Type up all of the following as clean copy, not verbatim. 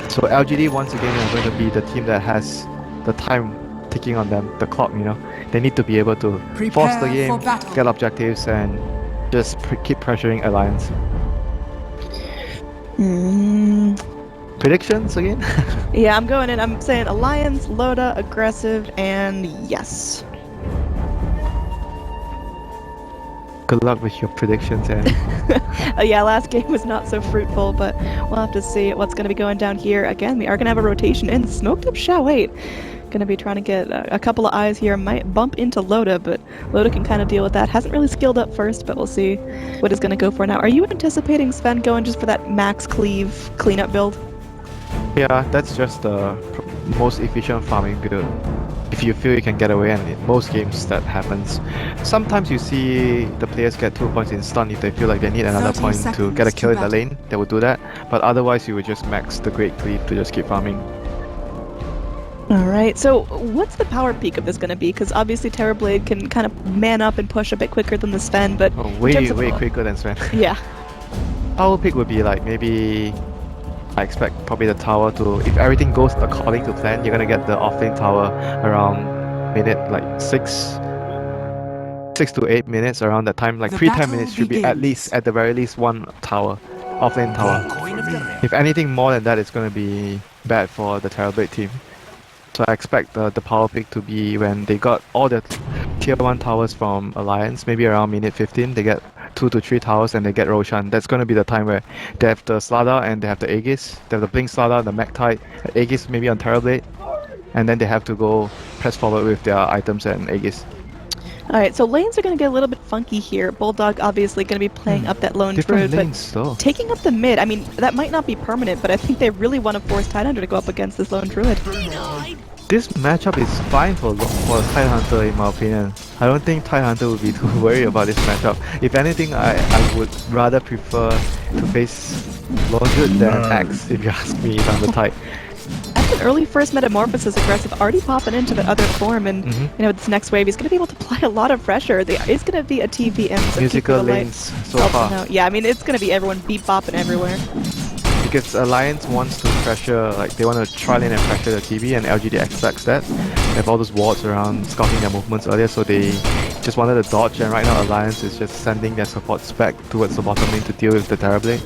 So LGD once again are going to be the team that has the time ticking on them, the clock, you know. They need to be able to force the game, get objectives, and just keep pressuring Alliance. Predictions again? Yeah, I'm going in. I'm saying Alliance, Loda, aggressive, and yes. Good luck with your predictions, Annie. Yeah, last game was not so fruitful, but we'll have to see what's going to be going down here. Again, we are going to have a rotation in. Smoked up Xiao8. Going to be trying to get a couple of eyes here. Might bump into Loda, but Loda can kind of deal with that. Hasn't really skilled up first, but we'll see what he's going to go for now. Are you anticipating Sven going just for that max cleave cleanup build? Yeah, that's just the most efficient farming build. If you feel you can get away, and in most games that happens. Sometimes you see the players get 2 points in stun if they feel like they need another point to get a kill in the lane. They will do that, but otherwise you would just max the Great Cleave to just keep farming. Alright, so what's the power peak of this going to be? Because obviously Terrorblade can kind of man up and push a bit quicker than the Sven, but... way quicker than Sven. Yeah. Power peak would be like maybe... I expect probably the tower to... If everything goes according to plan, you're gonna get the offlane tower around minute like 6 to 8 minutes around that time. Like 3-10 minutes should be at least, at the very least, one tower. Offlane tower. If anything more than that, it's gonna be bad for the Terrorblade team. So I expect the power peak to be when they got all the tier 1 towers from Alliance, maybe around minute 15, they get 2 to 3 towers and they get Roshan. That's going to be the time where they have the Slada and they have the Aegis. They have the Blink Slada, the Magtide, Aegis maybe on Terrorblade. And then they have to go press forward with their items and Aegis. Alright, so lanes are going to get a little bit funky here. Bulldog obviously going to be playing up that lone druid, but taking up the mid, I mean, that might not be permanent, but I think they really want to force Tidehunter to go up against this lone druid. This matchup is fine for Tidehunter in my opinion. I don't think Tidehunter would be too worried about this matchup. If anything, I would rather prefer to face lone druid than Axe, if you ask me, if I'm the Tide. That's an early first Metamorphosis aggressive, already popping into the other form, and you know, this next wave, he's going to be able to apply a lot of pressure. It's going to be a TVM. So musical lanes so far. Yeah, I mean, it's going to be everyone bebop everywhere. Because Alliance wants to pressure, like they want to try lane and pressure the TV, and LGD expects that. They have all those wards around scouting their movements earlier, so they just wanted to dodge, and right now Alliance is just sending their supports back towards the bottom lane to deal with the Terrorblade.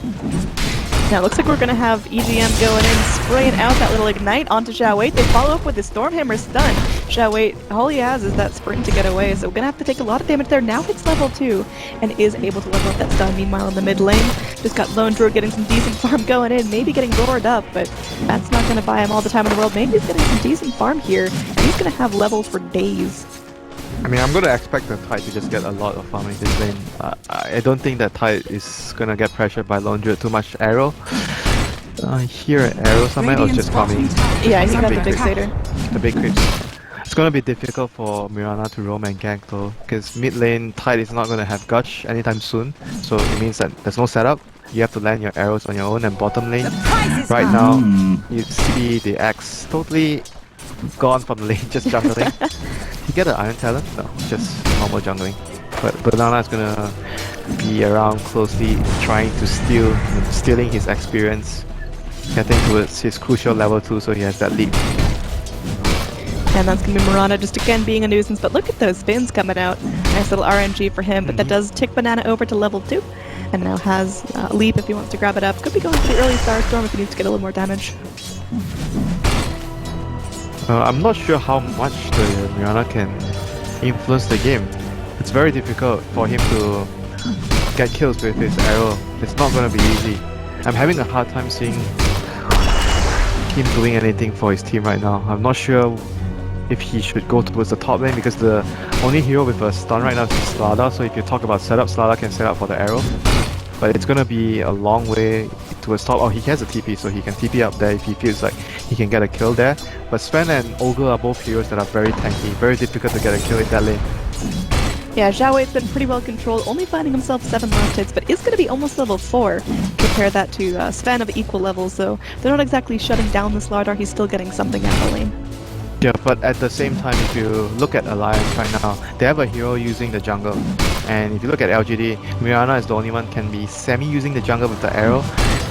Now it looks like we're going to have EGM going in, spraying out that little ignite onto Xiao8. They follow up with the Stormhammer stun. Xiao8, all he has is that sprint to get away, so we're going to have to take a lot of damage there. Now hits level 2 and is able to level up that stun. Meanwhile in the mid lane, just got Lone Druid getting some decent farm going in, maybe getting roared up, but that's not going to buy him all the time in the world. Maybe he's getting some decent farm here, and he's going to have levels for days. I mean, I'm going to expect the Tide to just get a lot of farming this lane. I don't think that Tide is going to get pressured by Lone Druid too much arrow. I hear an arrow somewhere, or just farming. Yeah, he got the Fixator. The big creeps. It's going to be difficult for Mirana to roam and gank though, because mid lane Tide is not going to have Gush anytime soon, so it means that there's no setup. You have to land your arrows on your own, and bottom lane, right now, you see the Axe totally gone from the lane, just jungling. You get an Iron Talent? No, just normal jungling. But Banana is gonna be around closely, trying to stealing his experience, getting towards his crucial level 2, so he has that lead. And that's gonna be Mirana just again being a nuisance, but look at those spins coming out. Nice little RNG for him, but that does tick Banana over to level 2. And now has Leap if he wants to grab it up. Could be going for the early Starstorm if he needs to get a little more damage. I'm not sure how much the Mirana can influence the game. It's very difficult for him to get kills with his arrow. It's not going to be easy. I'm having a hard time seeing him doing anything for his team right now. I'm not sure if he should go towards the top lane, because the only hero with a stun right now is Slada, so if you talk about setup, Slada can set up for the arrow. But it's gonna be a long way towards top. Oh, he has a TP, so he can TP up there if he feels like he can get a kill there. But Sven and Ogre are both heroes that are very tanky, very difficult to get a kill in that lane. Yeah, Xiao8's been pretty well controlled, only finding himself 7 last hits, but is going to be almost level 4. Compare that to Sven of equal levels, so they're not exactly shutting down the Slardar, he's still getting something out of the lane. Yeah, but at the same time, if you look at Alliance right now, they have a hero using the jungle. And if you look at LGD, Mirana is the only one can be semi-using the jungle with the arrow.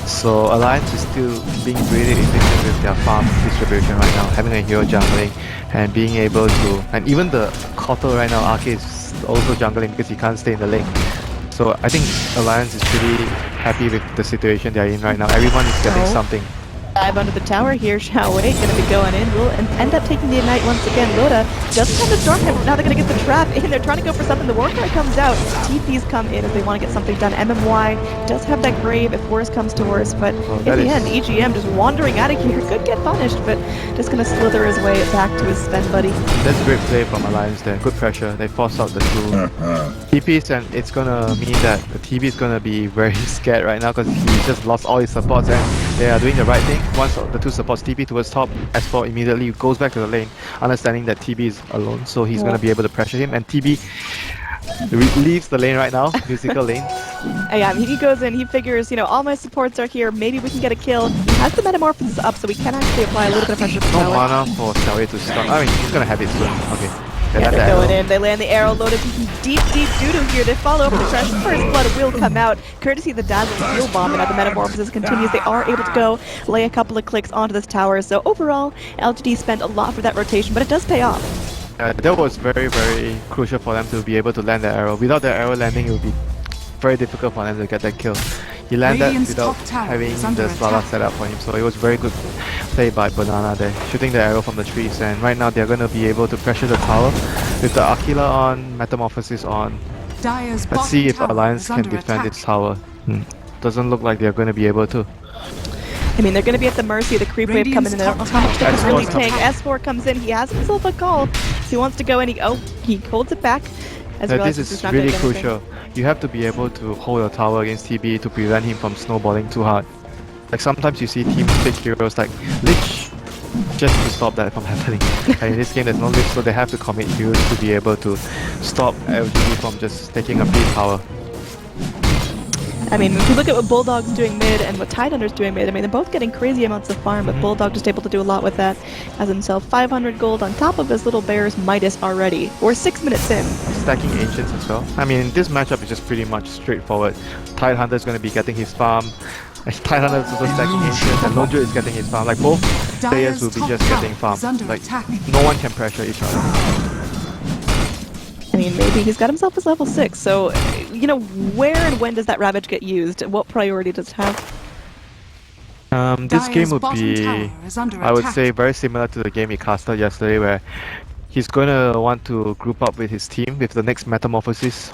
So Alliance is still being really efficient with their farm distribution right now, having a hero jungling and being able to, and even the Kotal right now, Arcade is also jungling because he can't stay in the lane. So I think Alliance is pretty happy with the situation they're in right now. Everyone is getting something. Dive under the tower here, Xiao Wei gonna be going in. Will end up taking the Ignite once again. Loda doesn't have the Storm Hammer, but now they're gonna get the trap in. They're trying to go for something. The Warcry comes out. TPs come in as they want to get something done. MMY does have that Grave if worse comes to worse, but in the end, EGM just wandering out of here could get punished, but just gonna slither his way back to his Sven buddy. That's great play from Alliance there. Good pressure. They force out the two TPs, and it's gonna mean that the TP is gonna be very scared right now because he just lost all his supports, and they are doing the right thing. Once the two supports TP towards top, S4 immediately goes back to the lane, understanding that TB is alone, so he's gonna be able to pressure him, and TB leaves the lane right now, musical lane. Yeah, he goes in, he figures, you know, all my supports are here, maybe we can get a kill. He has the Metamorphosis up, so we can actually apply a little bit of pressure to the No tower. mana for Xiaowei to stun. I mean, he's gonna have it soon. Okay. Yeah, they're going in, they land the arrow, Loda taking deep doo-doo here. They follow over the crash, first blood will come out, courtesy of the dazzling heal bomb, and as the Metamorphosis continues, they are able to go lay a couple of clicks onto this tower. So overall, LGD spent a lot for that rotation, but it does pay off. That was very, very crucial for them to be able to land the arrow. Without the arrow landing, it would be very difficult for them to get that kill. He landed without having the Svala set up for him, so it was very good play by Banana there, shooting the arrow from the trees, and right now they're going to be able to pressure the tower with the Aquila on, Metamorphosis on. Let's see if Alliance can defend its tower. Doesn't look like they're going to be able to. I mean, they're going to be at the mercy of the creep wave coming in. They don't know how much they can really tank. S4 comes in, he has himself a call. He wants to go in, he holds it back. This is really crucial. You have to be able to hold your tower against TB to prevent him from snowballing too hard. Like sometimes you see teams pick heroes like Lich just to stop that from happening. And in this game there's no Lich, so they have to commit heroes to be able to stop LGD from just taking a free tower. I mean, if you look at what Bulldog's doing mid and what Tidehunter's doing mid, I mean, they're both getting crazy amounts of farm, but Bulldog just able to do a lot with that. Has himself 500 gold on top of his little bear's Midas already. We're 6 minutes in. Stacking Ancients as well. I mean, this matchup is just pretty much straightforward. Tidehunter is going to be getting his farm. Tidehunter is also stacking Ancients, and Loda is getting his farm. Like, both players will be just getting farm. Like, no one can pressure each other. I mean, maybe he's got himself his level 6, so, you know, where and when does that Ravage get used? What priority does it have? This game would be, I would say, very similar to the game he casted yesterday, where he's going to want to group up with his team with the next Metamorphosis,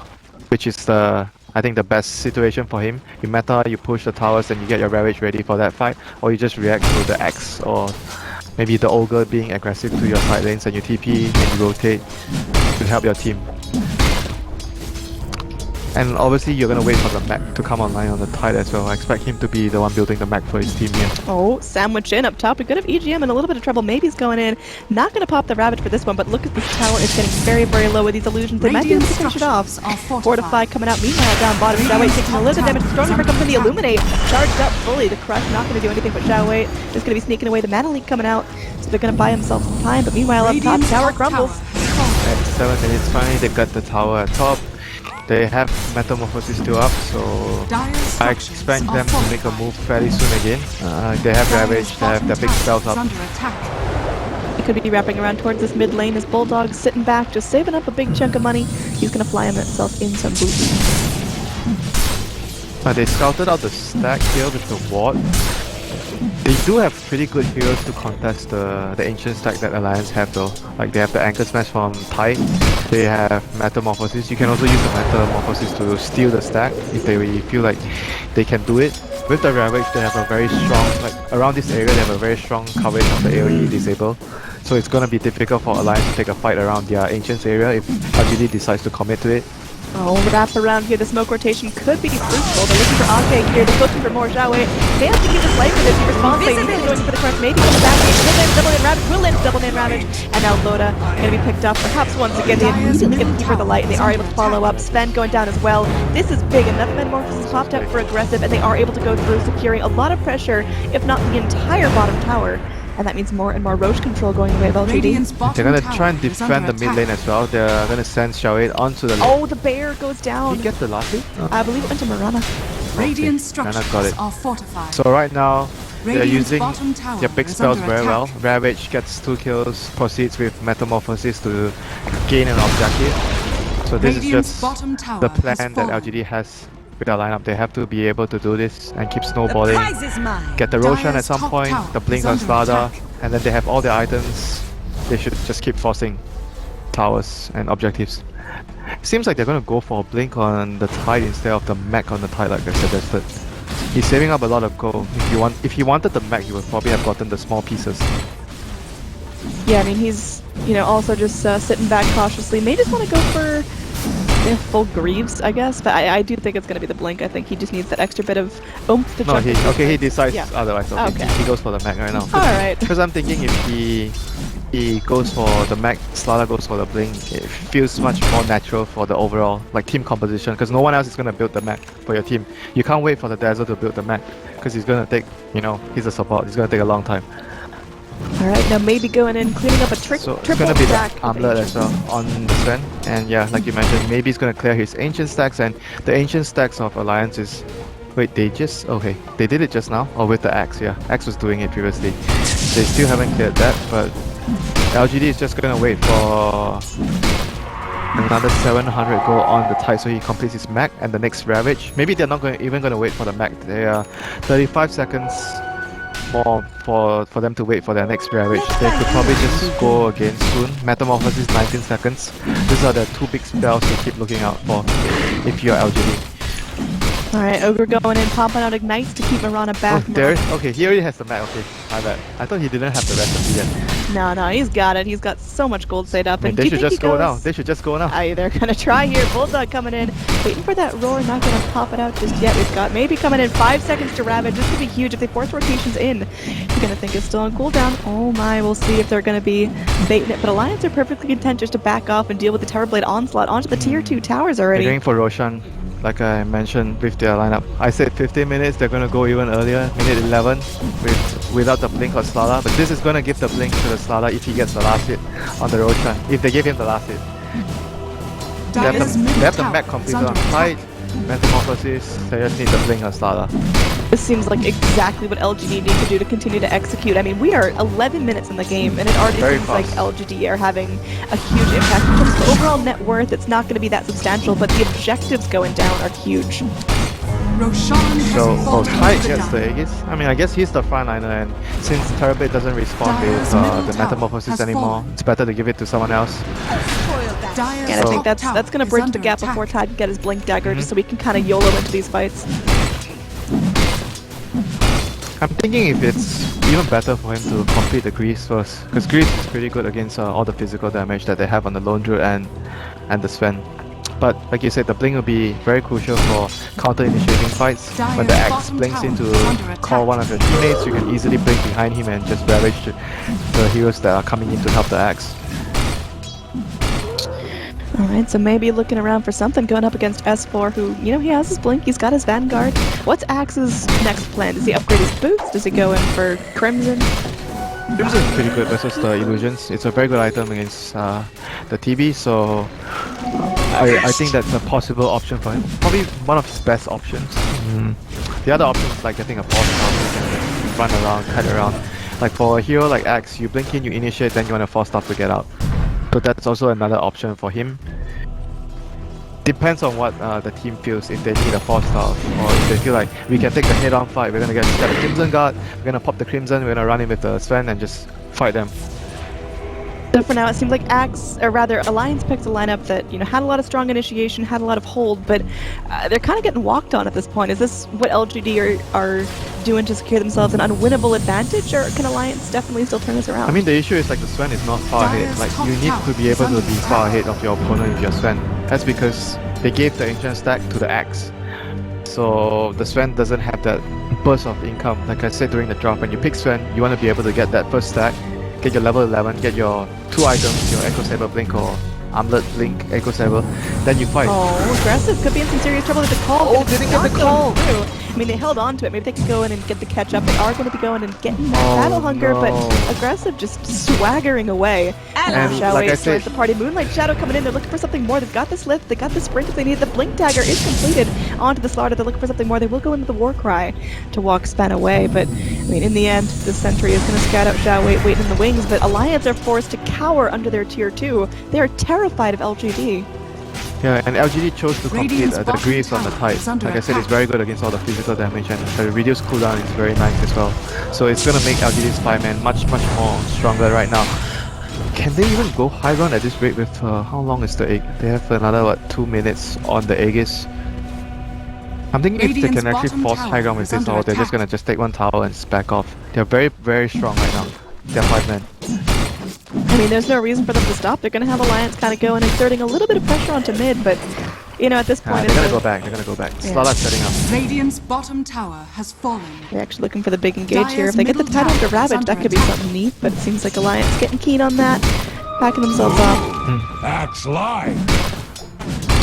which is I think the best situation for him. You meta, you push the towers, and you get your Ravage ready for that fight, or you just react to the Axe, or maybe the Ogre being aggressive to your side lanes, and you TP and you rotate to help your team. And obviously you're gonna wait for the mech to come online on the Tide as well. I expect him to be the one building the mech for his team here. Oh, sandwich in up top. We could have EGM in a little bit of trouble. Maybe he's going in. Not gonna pop the Ravage for this one, but look at this tower. It's getting very, very low with these illusions. They might be able to finish it off. Fortify coming out. Meanwhile, down bottom, Xiao Wei taking a little bit of damage. Stormhammer comes in the Illuminate. Charged up fully. The Crush not gonna do anything but Xiao Wei just gonna be sneaking away. The Mana Leak coming out. So they're gonna buy themselves some time. But meanwhile, up top, tower crumbles. At 7 minutes finally, they've got the tower at top. They have Metamorphosis still up, so I expect them to make a move fairly soon again. They have Ravage, they have their big spells up. He could be wrapping around towards this mid lane as Bulldog's sitting back, just saving up a big chunk of money. He's gonna fly himself in some boots. They scouted out the stack here with the ward. They do have pretty good heroes to contest the ancient stack that Alliance have though. Like they have the Anchor Smash from Tide, they have Metamorphosis. You can also use the Metamorphosis to steal the stack if they really feel like they can do it. With the Ravage, they have a very strong, like around this area, they have a very strong coverage of the AoE disable. So it's gonna be difficult for Alliance to take a fight around their Ancients area if LGD decides to commit to it. Oh, wrap around here. The smoke rotation could be fruitful. They're looking for Ake here. They're looking for more Xiao Wei. They have to keep this life for this. He responds late. He's going for the crush. Maybe coming back. He'll land double in Ravage. Will land double in Ravage. And now Loda going to be picked up. Perhaps once again, they immediately get the Keeper of the Light. And they are able to follow up. Sven going down as well. This is big. Enough Metamorphosis popped up for aggressive. And they are able to go through, securing a lot of pressure, if not the entire bottom tower. And that means more and more roach control going the way of LGD. They're gonna try and defend the mid lane as well. They're gonna send Xiao Wei onto the lane. Oh, the bear goes down. Did he get the last hit? I believe it went to Marana. Radiant Okay, Nana got structures it. are fortified. So right now, they're Radiant's using bottom tower their big is spells under very well. attack. Ravage gets 2 kills, proceeds with Metamorphosis to gain an objective. So this is Radiant's just bottom tower the has plan that fallen. LGD has with their lineup. They have to be able to do this and keep The snowballing. prize is mine. Get the Roshan at Dire's some top point, tower the Blink is on under Loda, attack. and then they have all their items. They should just keep forcing towers and objectives. Seems like they're gonna go for a Blink on the Tide instead of the Mech on the Tide like I suggested. He's saving up a lot of gold. If he wanted the Mech, he would probably have gotten the small pieces. Yeah, I mean, he's, also just sitting back cautiously. May just want to go for full Greaves, I guess, but I do think it's going to be the Blink. I think he just needs that extra bit of oomph to No, chuck his he fights. decides Yeah. otherwise. Okay, Okay. He goes for the Mech right now. Alright. Because I'm thinking if he goes for the Mech, Slada goes for the Blink, it feels much more natural for the overall team composition. Because no one else is gonna build the Mech for your team. You can't wait for the Dazzle to build the Mech because he's gonna take, he's a support. It's gonna take a long time. Alright, now maybe going in, cleaning up a So it's triple gonna be the stack of Armlet as Ancients. well on the Sven. And yeah, like you mentioned, maybe he's gonna clear his Ancient stacks, and the Ancient stacks of Alliance is. Wait, they did it just now? Or with the Axe, yeah. Axe was doing it previously. They still haven't cleared that, but LGD is just gonna wait for another 700 gold on the Tide so he completes his Mech and the next Ravage. Maybe they're not even gonna wait for the Mech. They are 35 seconds more for them to wait for their next Ravage. They could probably just go again soon. Metamorphosis 19 seconds. These are the 2 big spells to keep looking out for if you're LGD. Alright, Ogre going in, popping out Ignites to keep Mirana back. Oh, there. Okay, he already has the Mech. Okay, my bad. I thought he didn't have the recipe yet. No, he's got it. He's got so much gold saved up. I mean, And they do you should think just he go goes... now. They should just go now. They're gonna try here. Bulldog coming in, waiting for that roar, not gonna pop it out just yet. We've got maybe coming in 5 seconds to Ravage. This could be huge if they force rotations in. You're gonna think it's still on cooldown. Oh my, we'll see if they're gonna be baiting it. But Alliance are perfectly content just to back off and deal with the Tower Blade onslaught onto the tier 2 towers They're already. going for Roshan, like I mentioned with their lineup. I said 15 minutes, they're gonna go even earlier, minute 11 without the Blink or Slada, but this is gonna give the Blink to the Slada if he gets the last hit on the Roshan, if they give him the last hit. They have the Mech completed on Tide, Metamorphosis, they just need the Blink or Slada. This seems like exactly what LGD need to do to continue to execute. I mean, we are 11 minutes in the game, and it already Very seems like fast. LGD are having a huge impact. In terms of overall net worth, it's not going to be that substantial, but the objectives going down are huge. Roshan has So, fallen Tide to the gets the down. Aegis. I mean, I guess he's the frontliner, and since Terrorblade doesn't respond with Dire's middle the tower Metamorphosis has anymore, fallen. it's better to give it to someone else. Spoil that. Dire's And I So- think top that's tower going to is bridge the under gap attack. before Tide can get his Blink Dagger, just so we can kind of YOLO into these fights. I'm thinking if it's even better for him to complete the Grease first, because Grease is pretty good against all the physical damage that they have on the Lone Druid and the Sven. But like you said, the Blink will be very crucial for counter-initiating fights. When the Dire's Axe bottom blinks tower into is under call attack. one of your teammates, you can easily blink behind him and just ravage the heroes that are coming in to help the Axe. Alright, so maybe looking around for something going up against S4, who, he has his Blink, he's got his Vanguard. What's Axe's next plan? Does he upgrade his boots? Does he go in for Crimson? Crimson is pretty good versus the Illusions. It's a very good item against the TB, so I think that's a possible option for him. Probably one of his best options. The other option is like getting a force stop, you can like, run around, cut around. Like for a hero like Axe, you blink in, you initiate, then you want a force stop to get out. So that's also another option for him. Depends on what the team feels, if they need a force stop, or if they feel like we can take the head-on fight, we're gonna get the Crimson Guard, we're gonna pop the Crimson, we're gonna run in with the Sven and just fight them. So for now, it seems like Alliance picks a lineup that, had a lot of strong initiation, had a lot of hold, but they're kind of getting walked on at this point. Is this what LGD are doing to secure themselves an unwinnable advantage, or can Alliance definitely still turn this around? I mean, the issue is like the Sven is not far ahead. Like you need to be able to be far ahead of your opponent with your Sven. That's because they gave the Ancient stack to the Axe. So the Sven doesn't have that burst of income. Like I said during the draft, when you pick Sven, you want to be able to get that first stack, get your level 11, get your 2 items, your Echo Saber Blink or Armlet Blink Echo Saber, then you fight. Oh, aggressive. Could be in some serious trouble with the call. Oh, didn't get the call. I mean, they held on to it. Maybe they could go in and get the catch up. They are going to be going and getting that Oh, battle hunger, no. but aggressive just swaggering away. And Shao like I Wei said- starts the party. Moonlight Shadow coming in. They're looking for something more. They've got this lift. They got the sprint if they need. The Blink Dagger is completed. onto the Slaughter. They're looking for something more. They will go into the War Cry to walk Sven away, but I mean, in the end, the Sentry is going to scout out Xiao Wei, waiting in the wings, but Alliance are forced to cower under their tier 2. They are terrified of LGD. Yeah, and LGD chose to complete Radiant's the bottom Greaves on the tower Tide. is under Like I said, it's attack. very good against all the physical damage, and the reduced cooldown is very nice as well. So it's gonna make LGD's 5-man much more stronger right now. Can they even go high ground at this rate with, how long is the egg? They have another, what, 2 minutes on the Aegis. I'm thinking if they Radiant's can actually bottom force tower high ground with is this, under or they're just attack. gonna just take one tower and back off. They're very strong right now. They're 5-man. I mean, there's no reason for them to stop. They're going to have Alliance kind of going, exerting a little bit of pressure onto mid, but, you know, at this point, They're gonna go back, they're gonna go back. Yeah. Slala's setting up. Radiant's bottom tower has fallen. they're actually looking for the big engage here. Dire's If they get the middle title tower to is Ravage, under that could be attack. something neat, but it seems like Alliance getting keen on that, backing themselves off. That's live.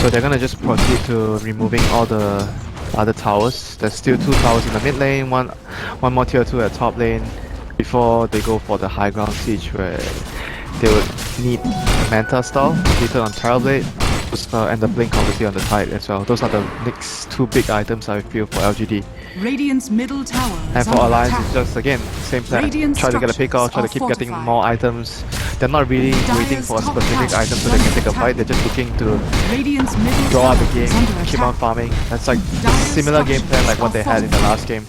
So they're gonna just proceed to removing all the other towers. There's still 2 towers in the mid lane, one more tier 2 at top lane before they go for the high ground siege where they would need Manta style completed on Terrorblade and the blink obviously on the Tide as well. Those are the next 2 big items I feel for LGD. Radiant's middle tower And is for under Alliance, attack. it's just again same plan. Radiant Try to get a pick off, try to structures keep are getting fortified. more items. They're not really waiting for a Dire's top specific tower item so is they can under take a attack. fight. They're just looking to Radiant's middle draw out tower the game, is under keep on attack. farming. That's like Dire's similar game plan like structures what they had in the last game.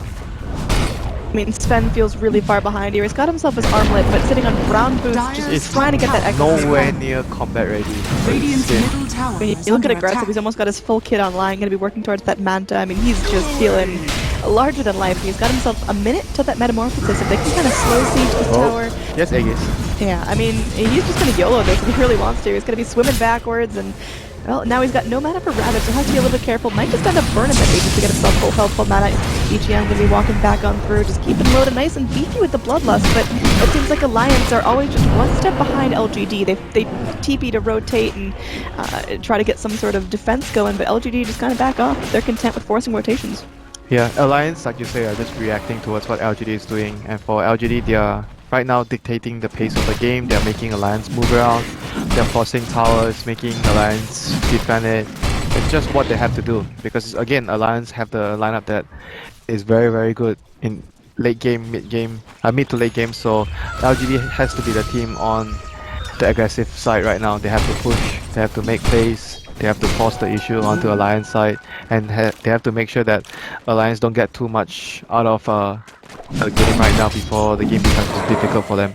I mean, Sven feels really far behind here. He's got himself his armlet, but sitting on brown boots, Dire's just trying to get that extra. Nowhere near combat ready. Radiant's Skin. middle tower I mean, is you look at under aggressive, attack. he's almost got his full kit online, going to be working towards that Manta. I mean, he's just feeling larger than life. He's got himself a minute till that metamorphosis. If they can kind of slow siege this tower, Yes, Aegis. yeah, I mean, he's just going to YOLO this if he really wants to. He's going to be swimming backwards, and, well, now he's got no mana for Ravage, so has to be a little bit careful. Might just end up burning that Aegis to get himself full health, full mana. EGM going to be walking back on through, just keeping Loda nice and beefy with the Bloodlust, but it seems like Alliance are always just one step behind LGD. They TP to rotate and try to get some sort of defense going, but LGD just kind of back off. They're content with forcing rotations. Yeah, Alliance, like you say, are just reacting towards what LGD is doing. And for LGD, they are right now dictating the pace of the game. They're making Alliance move around. They're forcing towers, making Alliance defend it. It's just what they have to do. Because again, Alliance have the lineup that is very good in late game, mid game, mid to late game. So LGD has to be the team on the aggressive side right now. They have to push, they have to make plays, they have to force the issue onto Alliance side, and they have to make sure that Alliance don't get too much out of the game right now before the game becomes difficult for them.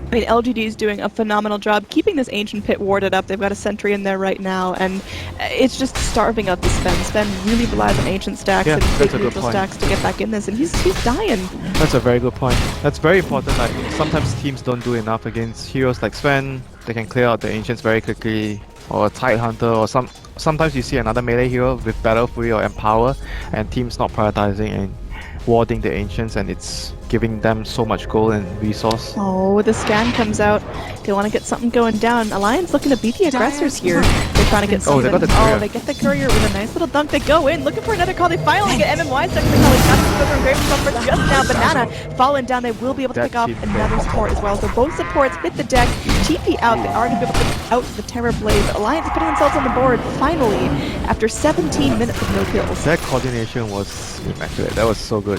I mean, LGD is doing a phenomenal job keeping this Ancient Pit warded up. They've got a sentry in there right now, and it's just starving up the Sven. Sven really relies on Ancient stacks Yeah, and that's big a good neutral point. stacks to get back in this, and he's dying. That's a very good point. That's very important. Like sometimes teams don't do enough against heroes like Sven. They can clear out the Ancients very quickly, or a Tide Hunter, or sometimes you see another melee hero with Battle Fury or Empower, and teams not prioritizing and warding the Ancients, and it's giving them so much gold and resource. Oh, the scan comes out. They want to get something going down. Alliance looking to beat the aggressors here. They're trying to get Oh, something. they got the courier. They get the courier with a nice little dunk. They go in, looking for another call. They finally get MMY stuck in the call. He's got to go and grab himself for just now. Banana falling down. They will be able to That pick off cheap another kill. support as well. So both supports hit the deck. TP out. They are going to be able to pick out the Terror Blade. Alliance putting themselves on the board finally after 17 minutes of no kills. That coordination was immaculate. That was so good.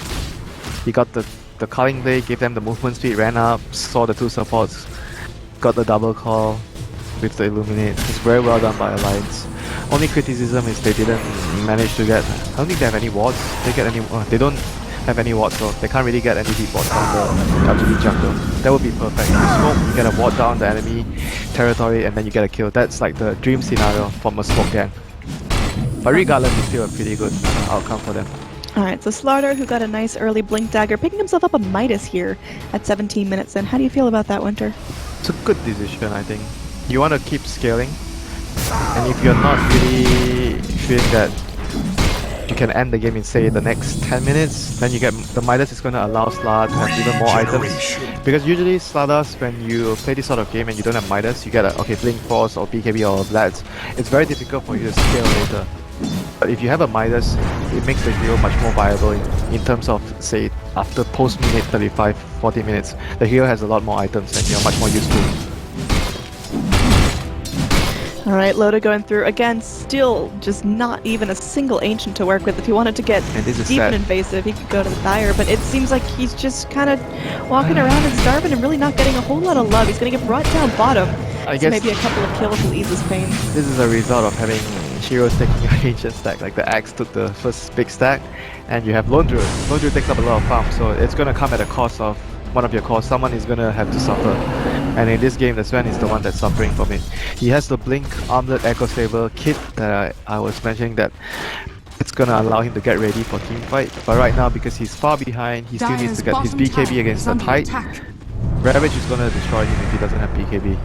He got the calling blade, gave them the movement speed, ran up, saw the 2 supports, got the double call with the illuminate. It's very well done by Alliance. Only criticism is they didn't manage to get. I don't think they have any wards. They don't have any wards, so they can't really get any deep wards on the LGD jungle. That would be perfect. You smoke, you get a ward down the enemy territory, and then you get a kill. That's like the dream scenario from a smoke gang. But regardless, it's still a pretty good outcome for them. Alright, so Slaughter, who got a nice early Blink Dagger, picking himself up a Midas here at 17 minutes in. How do you feel about that, Winter? It's a good decision, I think. You want to keep scaling, and if you're not really feeling that you can end the game in, say, the next 10 minutes, then you get the Midas is going to allow Slada to have even more items. Because usually Sladas, when you play this sort of game and you don't have Midas, you get a Blink Force or BKB or Vlads. It's very difficult for you to scale later. But if you have a Midas, it makes the hero much more viable in terms of, say, after post-minute 35, 40 minutes, the hero has a lot more items and you're much more useful. Alright, Loda going through. Again, still just not even a single ancient to work with. If he wanted to get And this is deep and sad. invasive, he could go to the fire, but it seems like he's just kind of walking around and starving and really not getting a whole lot of love. He's going to get brought down bottom. I So guess maybe a couple of kills will ease his pain. this is a result of having Shiro's taking your ancient stack. Like the axe took the first big stack, and you have Lone Druid. Lone Druid takes up a lot of farm, so it's gonna come at a cost of one of your cores. Someone is gonna have to suffer. And in this game, the Sven is the one that's suffering from it. He has the Blink Armlet Echo Saber kit that I was mentioning that it's gonna allow him to get ready for team fight. But right now, because he's far behind, he still needs Dire's to get his bottom BKB tower against is the under Tide. attack. Ravage is gonna destroy him if he doesn't have BKB.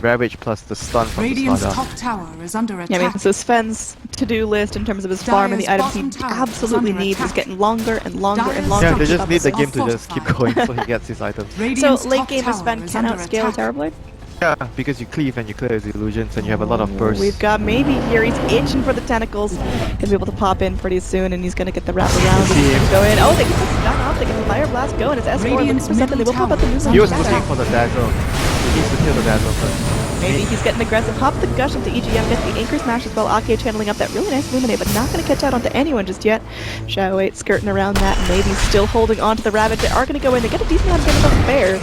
Ravage plus the stun from the Radiant's Loda. top tower is under Yeah, I mean, attack. so Sven's to-do list in terms of his farm and the Dire's items he bottom tower is absolutely under needs is attack. getting longer and longer and Dire's longer. Yeah, Don't they keep just up need the the game to score. just keep going so he gets his items. So Radiant's late top game tower Sven is can under outscale attack. Terrorblade. Yeah, because you cleave and you clear his illusions and you have a lot of bursts. We've got maybe here. He's itching for the tentacles. Gonna be able to pop in pretty soon, and he's gonna get the wrap around. See He's him. gonna go in. Oh, they get the stun off. They get the fire blast going. It's S4 looking Radiant's for something. They will middle pop out the tower moves is on He was Shadow. looking for the dazzle. He needs to kill the dazzle first. Maybe he's getting aggressive. Pop the gush into EGM. Gets the anchor smash as well. Ake channeling up that really nice Luminate, but not gonna catch out onto anyone just yet. Shadow 8 skirting around that. Maybe still holding on to the Ravage. They are gonna go in. They get a decent amount of damage on fair.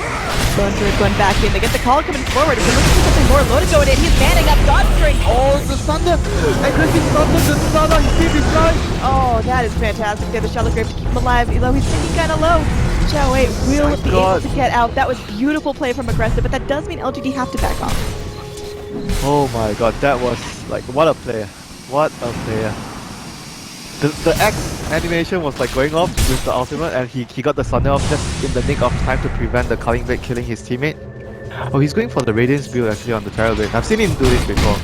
Lone Druid going back in. They get the call coming forward. If they're looking for something more, Loda going in. He's manning up. God string. Oh, the thunder! Aggressive thunder, the thunder, he saved his life! Oh, that is fantastic. They have the Shallow Grave to keep him alive, although he's sinking kind of low. Shadow 8 will My be God. able to get out. That was beautiful play from Aggressive, but that does mean LGD have to back off. Oh my god, that was like, what a player. What a player. The X animation was like going off with the ultimate and he got the thunder off just in the nick of time to prevent the Culling Blade killing his teammate. Oh, he's going for the Radiance build actually on the Terror Blade. I've seen him do this before.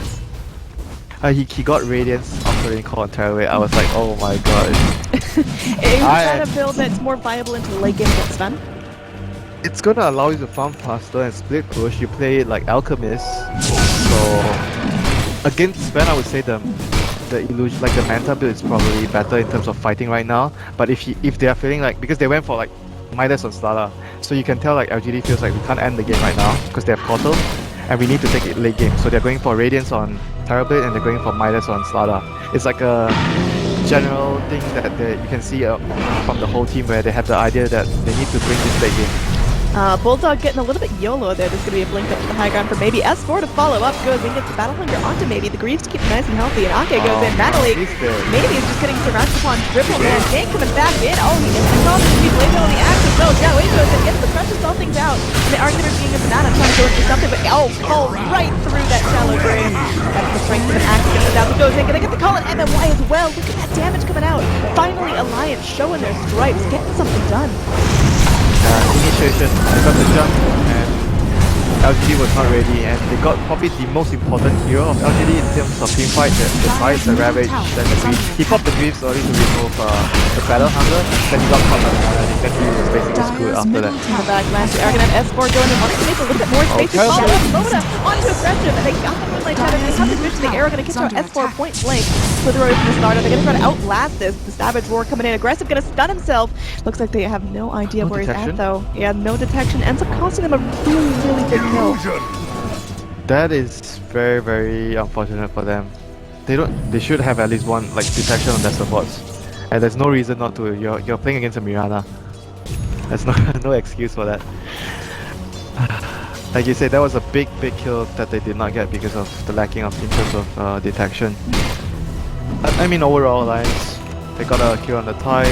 He got Radiance after getting caught on Terror Blade. I was like, oh my god. He was trying to build that's more viable into the late game against Sven. It's gonna allow you to farm faster and split push. You play it like Alchemist. So against Sven, I would say the illusion, like the Manta build is probably better in terms of fighting right now. But if they are feeling like, because they went for like Midas on Slada, so you can tell like LGD feels like we can't end the game right now because they have Portal and we need to take it late game. So they're going for Radiance on Terrorblade and they're going for Midas on Slada. It's like a general thing that you can see from the whole team where they have the idea that they need to bring this late game. Bulldog getting a little bit YOLO there. There's going to be a blink up to the high ground for maybe S4 to follow up. Goes in, gets the Battle Hunger onto maybe. The Greaves keep nice and healthy, and Ake goes in. Natalie, he's there. maybe is just getting surrounded upon triple man. Jake coming back in. Oh, he missed the call. He's blaming on the axe as well. Yeah, he goes in, gets the pressure, all things out. And the Architect being a banana trying to go into something, but call right through that shallow grave. That's the strength of an axe gets it out. He goes in, gonna get the call on MMY as well. Look at that damage coming out. Finally, Alliance showing their stripes, getting something done. Initiation, they got the jump and LGD was not ready and they got probably the most important hero of LGD in terms of team fight, the fight, the Ravage, then the Greaves. He popped the Greaves early to remove the Battle Hunger, then he got caught by the Mana, and then he was basically screwed Dire's after middle that. The back last year, Argon have S4 going in, wanting to make a little bit more space to follow up. Loda onto aggressive, and they got the Moonlight Shadow. They have the vision, the arrow gonna catch out S4 point blank. Slither away from the starter. They're gonna try to outlast this. The Savage Roar coming in, aggressive, gonna stun himself. Looks like they have no idea No where detection? he's at though. Yeah, no detection. Ends up costing them a really, really big kill. That is very, very unfortunate for them. They should have at least one like detection on their supports. And there's no reason not to. You're playing against a Mirana. There's no excuse for that. Like you said, that was a big kill that they did not get because of the lacking of in terms of detection. I mean overall Alliance, they got a kill on the Tide,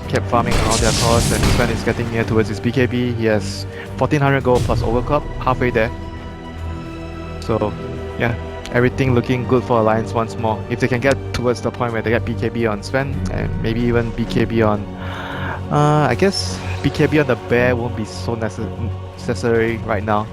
kept farming on all their cores, and Sven is getting near towards his BKB. He has 1400 gold plus overclock, halfway there. So yeah, everything looking good for Alliance once more. If they can get towards the point where they get BKB on Sven, and maybe even BKB on I guess BKB on the Bear won't be so necessary right now.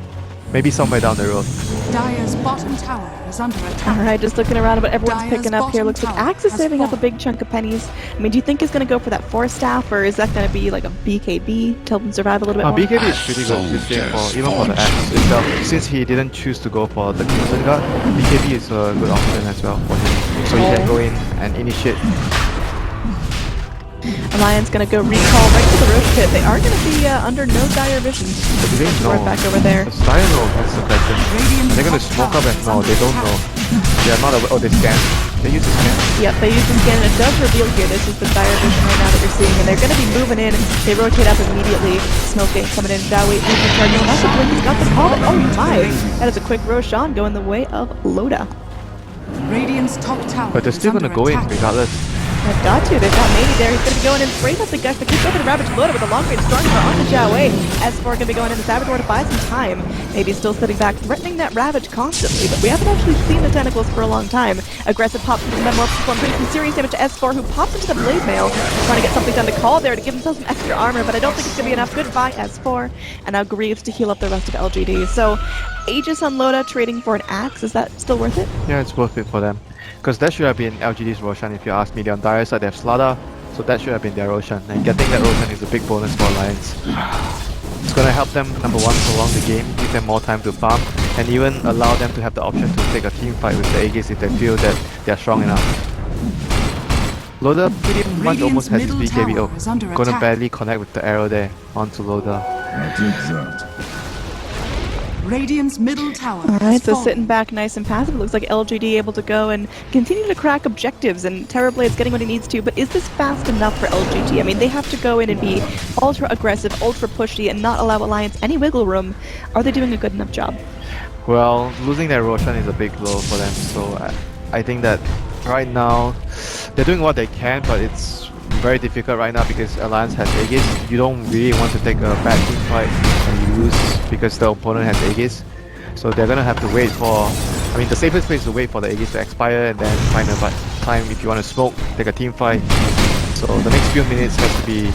Maybe somewhere down the road. Dire's bottom tower is under attack. Alright, just looking around at what everyone's Dire's picking up here. bottom Looks like tower Axe is has saving up a fallen. big chunk of pennies. I mean, do you think he's gonna go for that Force Staff, or is that gonna be like a BKB to help him survive a little bit more? BKB is pretty good this game for even for the Axe itself. Since he didn't choose to go for the Crimson Guard, BKB is a good option as well for him. So he can go in and initiate. Alliance gonna go recall right to the Roche pit. They are gonna be under no dire vision. They Right know. back over there. The style though, that's the question. They're gonna smoke up and no, they don't know. They're not aware. Oh, they scan. They use the scan. Yep, they use the scan and it does reveal here. This is the dire vision right now that you're seeing, and they're gonna be moving in. They rotate up immediately. Smoking coming in. Shawait losing charge. Also, Blink's got the call. Oh my! That is a quick Roshan going the way of Loda. Radiant's top tower But they're is still under gonna go in attack. regardless. They've got to. They've got Maney there. He's going to be going in straight up the guys. They keep going to Ravage Loda with a long range Stormtrooper onto Xiaowei. S4 going to be going into Saboteur to buy some time. Maybe still sitting back, threatening that Ravage constantly, but we haven't actually seen the tentacles for a long time. Aggressive pops into the Metamorphosis one, putting some serious damage to S4, who pops into the Blade Mail, trying to get something done to call there to give himself some extra armor, but I don't think it's going to be enough. Goodbye, S4. And now Greaves to heal up the rest of LGD. So, Aegis on Loda trading for an axe, is that still worth it? Yeah, it's worth it for them. Because that should have been LGD's Roshan if you ask me. They're on dire side, they have Slada, so that should have been their Roshan. And getting that Roshan is a big bonus for Alliance. It's gonna help them, number one, prolong the game, give them more time to farm, and even allow them to have the option to take a team fight with the Aegis if they feel that they're strong enough. Loda pretty much almost has his middle tower BKB. is under Gonna attack. barely connect with the arrow there onto Loda. Radiant's middle tower Alright, so fallen. sitting back nice and passive. It looks like LGD able to go and continue to crack objectives, and Terrorblade's getting what he needs to, but is this fast enough for LGD? I mean, they have to go in and be ultra aggressive, ultra pushy, and not allow Alliance any wiggle room. Are they doing a good enough job? Well, losing their Roshan is a big blow for them, so I think that right now they're doing what they can, but it's very difficult right now because Alliance has Aegis. You don't really want to take a bad team fight and lose because the opponent has Aegis. So they're gonna have to wait for, I mean, the safest way is to wait for the Aegis to expire and then find a time if you want to smoke, take a team fight. So the next few minutes has to be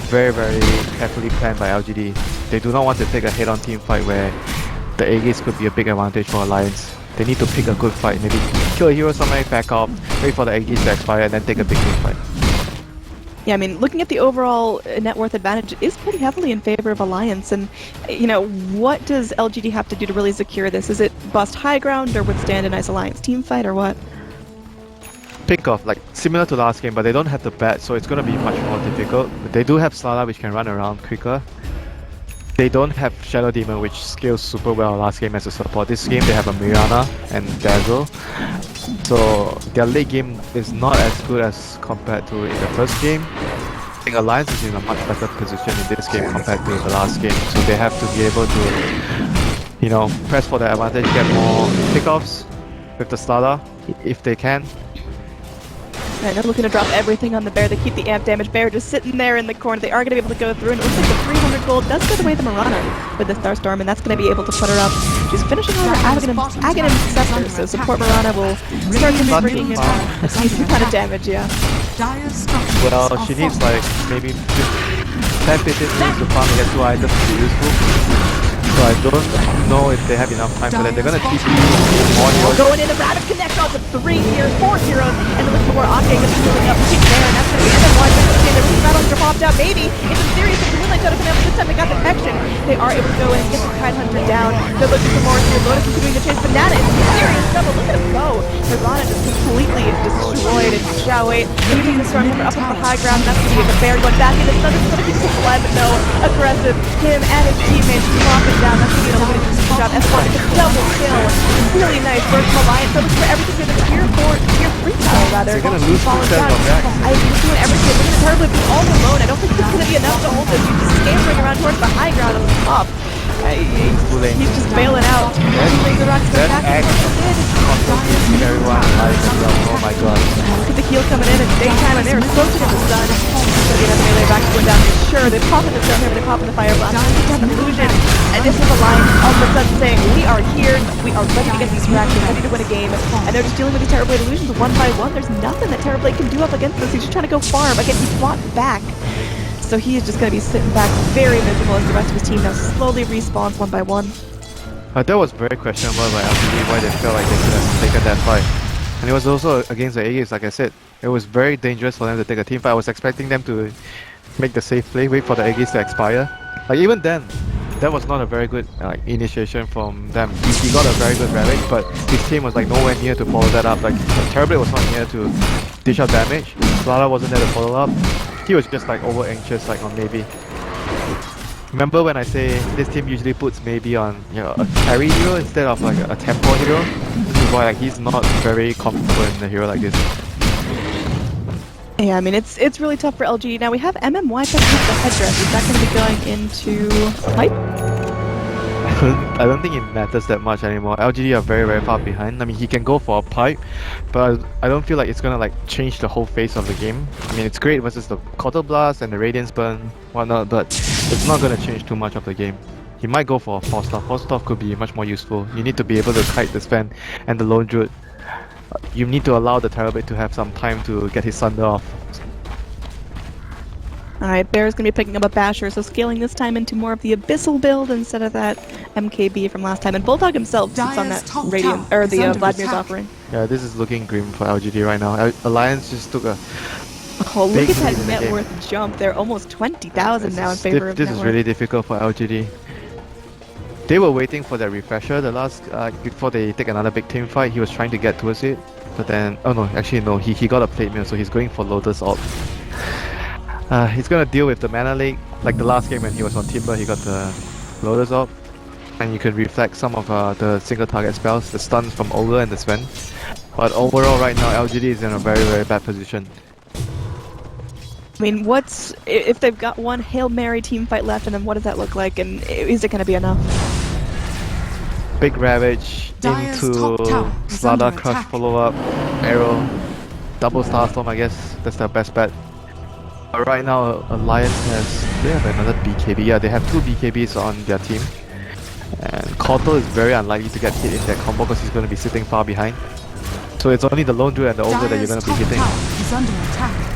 very, very carefully planned by LGD. They do not want to take a head-on team fight where the Aegis could be a big advantage for Alliance. They need to pick a good fight, maybe kill a hero somewhere, back off, wait for the Aegis to expire and then take a big team fight. Yeah, I mean, looking at the overall net worth advantage, it is pretty heavily in favor of Alliance, and, you know, what does LGD have to do to really secure this? Is it bust high ground or withstand a nice Alliance team fight, or what? Pick off, like similar to last game, but they don't have the bat, so it's gonna be much more difficult. But they do have Slada, which can run around quicker. They don't have Shadow Demon, which scales super well last game as a support. This game they have a Mirana and Dazzle. So their late game is not as good as compared to in the first game. I think Alliance is in a much better position in this game compared to the last game. So they have to be able to, you know, press for the advantage, get more pickoffs with the Slada if they can. Right, they're looking to drop everything on the bear. They keep the amp damage. Bear just sitting there in the corner. They are going to be able to go through, and it looks like the 300 gold does go the way of the Marana with the Starstorm, and that's going to be able to put her up. She's finishing on her Aghanim Scepter, so support Marana will start converting into a decent amount of damage, yeah. Dire structures Well, are she needs falling. like maybe 10-15 minutes to farm to get 2 items to be useful. So I don't know if they have enough time for that. They're gonna keep more heroes. Going in, the Rabbit connect off with 4 heroes, and it looks for more Octane gets moving up right there, and that's going to be end-of-line. They're really battles are popped out, maybe. It's a serious Moonlight Shadow coming out, but this time they got detection. They are able to go in and get the Tide Hunter down. They're looking for more here. Loda continuing to chase Banana. It's serious trouble. Look at him go. Mirana just completely destroyed, and Xiaowei leaving the Stormtrooper up on the high ground. That's going to be the bear going back in. It's another going to be alive, but no. Aggressive. Him and his teammates dropping down. That's going to be an elimination shot. S1 is a double kill. Really nice work from Alliance. So looks for everything here. The tier 3 tower, rather. They're gonna lose Falling 2 down. on back. I was doing everything. Look at the Turbo be all alone. I don't think this is going to be enough to hold this. He's just scampering around towards the high ground on the top. He's just bailing out. The rocks go That back. axe confusing everyone like, oh my god. Look at the heal coming in at daytime, and they're soaking in the sun. So the other melee back going down. Sure, they pop in the stone here, but they pop in the fire blast. They down the illusion. And this is a line all of a sudden saying, we are here, we are ready to get these racks, we're ready to win a game. And they're just dealing with these Terrorblade illusions one by one. There's nothing that Terrorblade can do up against this. He's just trying to go farm. Again, he's brought back. So he is just going to be sitting back very miserable as the rest of his team now slowly respawns one by one. That was very questionable by LGD why they felt like they could have taken that fight. And it was also against the Aegis, like I said. It was very dangerous for them to take a team fight. I was expecting them to make the safe play, wait for the Aegis to expire. Like even then, that was not a very good initiation from them. He got a very good relic, but his team was like nowhere near to follow that up. Like Terrorblade was not near to dish out damage. Slada wasn't there to follow up. he was just like over anxious, like on maybe. Remember when I say this team usually puts maybe on a carry hero instead of like a tempo hero? This is why like he's not very comfortable in a hero like this. Yeah, I mean, it's really tough for LG. Now we have MMY picking up the headdress. Is that going to be going into pipe? I don't think it matters that much anymore. LGD are very, very far behind. I mean, he can go for a pipe, but I don't feel like it's gonna like change the whole face of the game. I mean, it's great versus the Quarter Blast and the Radiance Burn, whatnot, but it's not gonna change too much of the game. He might go for a Force Staff. Force Staff could be much more useful. You need to be able to kite the Sven and the Lone Druid. You need to allow the Terrorblade to have some time to get his Sunder off. Alright, Bear's going to be picking up a Basher, so scaling this time into more of the Abyssal build instead of that MKB from last time. And Bulldog himself sits on that Radiant, or the Vladimir's offering. Yeah, this is looking grim for LGD right now. Alliance just took a Oh, look big at that lead in the net game. worth jump. They're almost 20,000 now in favor of This net is worth. really difficult for LGD. They were waiting for that refresher the last before they take another big team fight. He was trying to get towards it, but then he got a plate mail, so he's going for Loda's ult. He's gonna deal with the mana leak like the last game when he was on Timber. He got the Loda's ult, and you can reflect some of the single target spells, the stuns from Ogre and the Sven. But overall, right now LGD is in a very, very bad position. I mean, if they've got one Hail Mary team fight left, and then what does that look like, and is it going to be enough? Big Ravage Dire's into top tower is under Slada Crush attack. follow-up, Arrow, double Starstorm, I guess that's their best bet. But right now, Alliance they have another BKB. Yeah, they have two BKBs on their team. And Kotal is very unlikely to get hit in that combo because he's going to be sitting far behind. So it's only the Lone Druid and the Ogre that you're going Dire's to be top hitting. tower is under attack.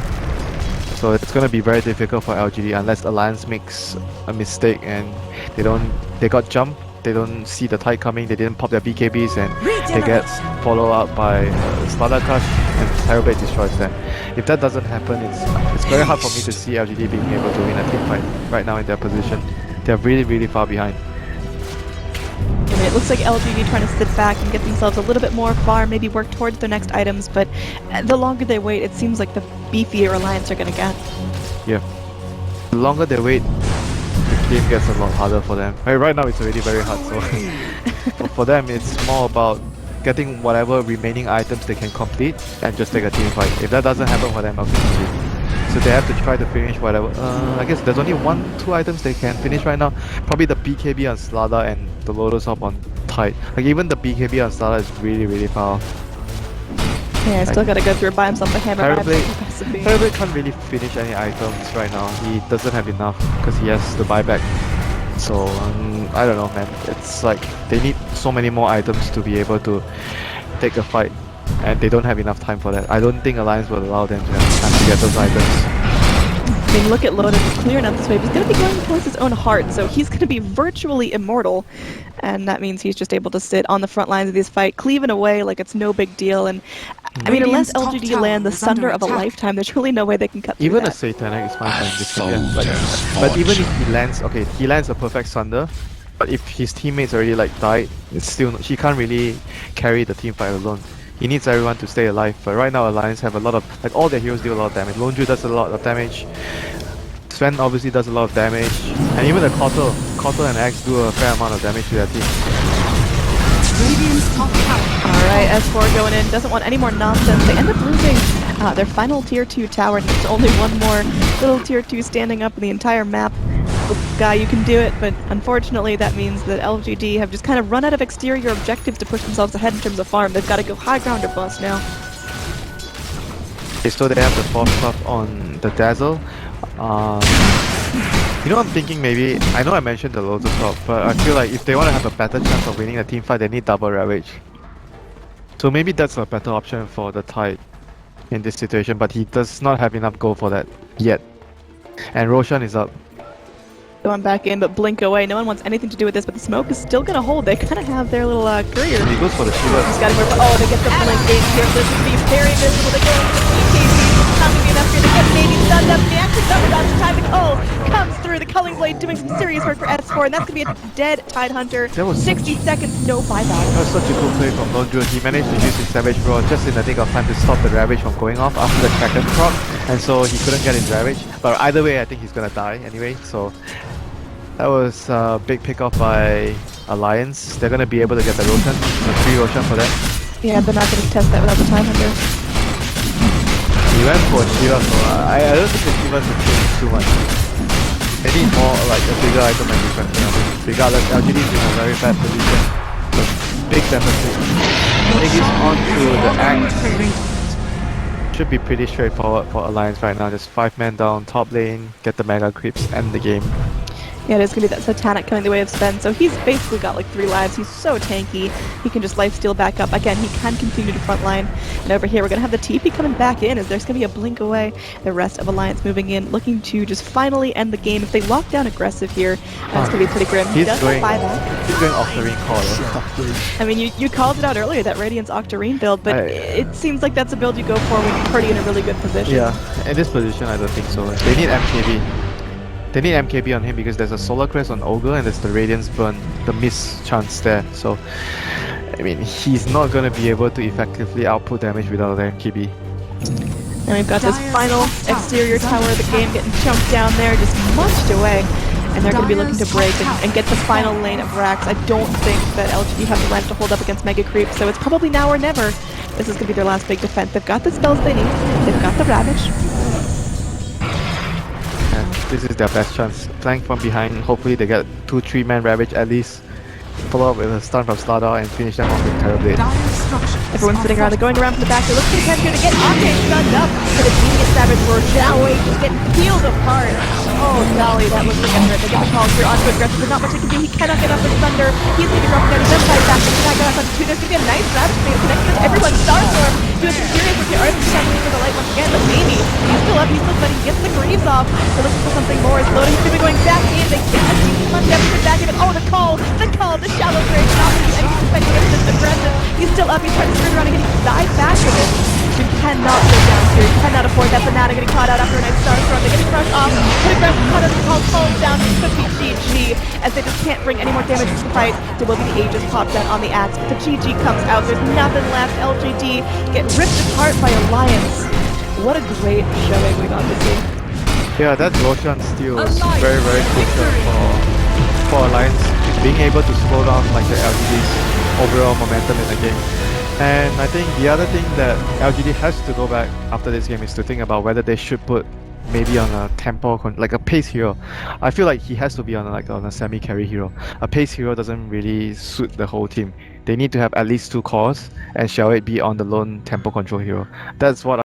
So it's going to be very difficult for LGD unless Alliance makes a mistake and they got jumped, they don't see the tide coming, they didn't pop their BKBs and they get followed up by Slada Crush and Terrorblade destroys them. If that doesn't happen, it's very hard for me to see LGD being able to win a team fight right now in their position. They're really, really far behind. I mean, it looks like LGD trying to sit back and get themselves a little bit more farm, maybe work towards their next items, but the longer they wait, it seems like the beefier Alliance are going to get. Yeah. The longer they wait, the game gets a lot harder for them. Right now it's already very hard, so for them it's more about getting whatever remaining items they can complete and just take a team fight. If that doesn't happen for them, obviously. So they have to try to finish whatever. I guess there's only 2 items they can finish right now. Probably the BKB on Slada and the Lotus Hop on Tide. Like even the BKB on Slada is really, really far. Yeah, I still got to go through buy himself a hammer. Terrorblade can't really finish any items right now. He doesn't have enough because he has the buyback. So I don't know, man. It's like they need so many more items to be able to take a fight, and they don't have enough time for that. I don't think Alliance will allow them to have time to get those items. I mean, look at Loda clearing out this wave. He's going to be going towards his own heart, so he's going to be virtually immortal. And that means he's just able to sit on the front lines of this fight, cleaving away like it's no big deal. And I mean, unless LGD land the Sunder of a lifetime, there's really no way they can cut through Even that. a Satanic is fine for this game. But even if he lands a perfect Sunder, but if his teammates already like died, it's still he can't really carry the team fight alone. He needs everyone to stay alive. But right now, Alliance have a lot of all their heroes do a lot of damage. Lone Druid does a lot of damage. Sven obviously does a lot of damage, and even the Kotal and Axe do a fair amount of damage to their team. Radiant's top tower. Alright, S4 going in, doesn't want any more nonsense. They end up losing their final tier 2 tower. There's only one more little tier 2 standing up in the entire map. Guy, you can do it, but unfortunately that means that LGD have just kind of run out of exterior objectives to push themselves ahead in terms of farm. They've got to go high ground or bust now. Okay, so they have the 4th stuff on the Dazzle. You know, I'm thinking maybe, I know I mentioned the Lotus Hop, but I feel like if they want to have a better chance of winning a team fight, they need double Ravage. So maybe that's a better option for the Tide in this situation, but he does not have enough gold for that yet. And Roshan is up. Going back in, but blink away. No one wants anything to do with this, but the smoke is still going to hold. They kind of have their little courier. He goes for the Shiva. He's got to go for, oh, they get the blink in here. This would be very visible. They go into the BKB. It's not going to be enough here to get maybe stunned up. The the numbers out to time. The cull comes through. The culling blade doing some serious work for S4, and that's gonna be a dead Tide Hunter. That was 60 seconds, no buyback. That was such a good play from Londra. He managed to use his Savage Roar just in the nick of time to stop the Ravage from going off after the Kraken proc, and so he couldn't get his Ravage. But either way, I think he's gonna die anyway, so that was a big pick off by Alliance. They're gonna be able to get the Roshan, a free Roshan for them. Yeah, they're not gonna test that without the Tide Hunter. He went for Shiva, so I don't think the Shivas will change too much. They need more like a bigger item and defense. Regardless, LGD is in a very bad position. So big deficit. Iggy's on to the axe. Should be pretty straightforward for Alliance right now. Just 5 men down, top lane, get the mega creeps, end the game. Yeah, there's gonna be that Satanic coming the way of Sven, so he's basically got like 3 lives. He's so tanky. He can just lifesteal back up. Again, he can continue to frontline. And over here, we're gonna have the TP coming back in as there's gonna be a blink away. The rest of Alliance moving in, looking to just finally end the game. If they lock down aggressive here, that's gonna be pretty grim. He does have buyback. He's going Octarine Call. I mean, you called it out earlier, that Radiance Octarine build, but it seems like that's a build you go for when you're pretty in a really good position. Yeah, in this position, I don't think so. They need MKB. They need MKB on him because there's a Solar Crest on Ogre and there's the Radiance Burn, the miss chance there. So, I mean, he's not going to be able to effectively output damage without the MKB. And we've got this final exterior tower of the game getting chunked down there, just munched away. And they're going to be looking to break and get the final lane of Rax. I don't think that LGD have the land to hold up against Mega Creep, so it's probably now or never. This is going to be their last big defense. They've got the spells they need. They've got the Ravage. And this is their best chance. Flank from behind, hopefully they get 2-3 man Ravage at least. Follow up with a stun from Loda and finish them off with Terrorblade. Everyone's sitting around, they're going around from the back, they're looking for Kenku to get Octane stunned up for the genius Savage Roar. Shallway just getting peeled apart. Oh golly, that looks like a threat. They get the call through onto aggressive, but not much he can do. He cannot get up with Thunder. He's going to be dropping down, he does fight back, but back out on 2. There's going to be a nice Ravage being connected with everyone. Starstorm doing some serious work here. Arthur's trying to for the light once again, but maybe he's still up, he's still fighting, he gets the Greaves off. They're looking for something more. Is Loda, he's going to be going back in. They can't see too much everything back in it. Oh, the call, the shallow grave, not going to be anything defending against this aggressive. He's still up, he's trying to spin around and getting dive back with it. You cannot go down here, you cannot afford that. Banana getting caught out after a nice Starstorm. They get the crush off, put aggressive cut as the call falls down. It could be GG, as they just can't bring any more damage to the fight. There will be the Aegis popped down on the axe, but the GG comes out. There's nothing left. LGD get ripped apart by Alliance. What a great showing we got to see. Yeah, that Roshan steal was very, very crucial for Alliance. Being able to slow down like the LGD's overall momentum in the game. And I think the other thing that LGD has to go back after this game is to think about whether they should put maybe on a tempo, like a pace hero. I feel like he has to be on a semi-carry hero. A pace hero doesn't really suit the whole team. They need to have at least 2 cores, and shall it be on the lone tempo control hero. That's what